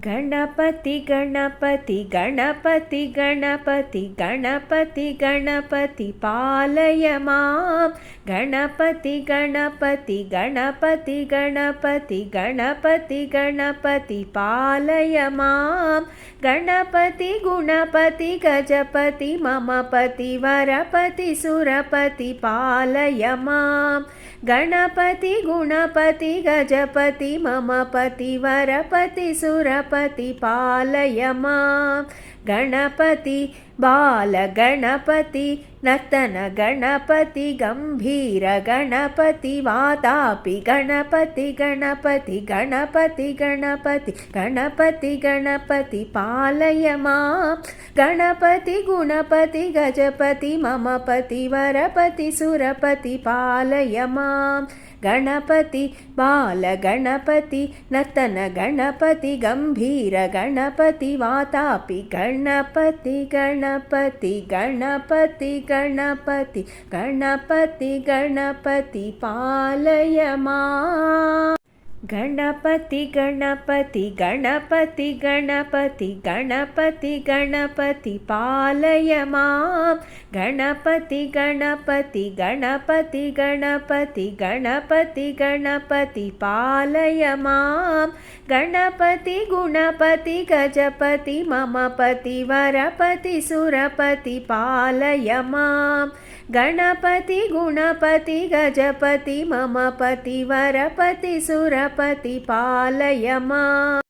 गणपति गणपति गणपति गणपति गणपति गणपति पालय मां। गणपति गणपति गणपति गणपति गणपति गणपति पालय मां। गणपति गुणपति गजपति ममपति वरपति सुरपति पालय मां। गणपति गुणपति गजपति ममपति वरपति सुरपति पालय मां। गणपति बाल गणपति नर्तन गणपति गंभीर गणपति वातापि गणपति गणपति गणपति गणपति गणपति गणपति पालय मां। गणपति गुणपति गजपति ममपति वरपति सुरपति पालय मां। गणपति बाल गणपति नर्तन गणपति गंभीर गणपति वातापि गणपति गणपति गणपति गणपति गणपति गणपति पालय मां। गणपति गणपति गणपति गणपति गणपति गणपति पालय मां। गणपति गणपति गणपति गणपति गणपति गणपति पालय मां। गणपति गुणपति गजपति ममपति वरपति सुरपति पालय मां। गणपति गुणपति गजपति ममपति वरपति सुरपति पालय मां।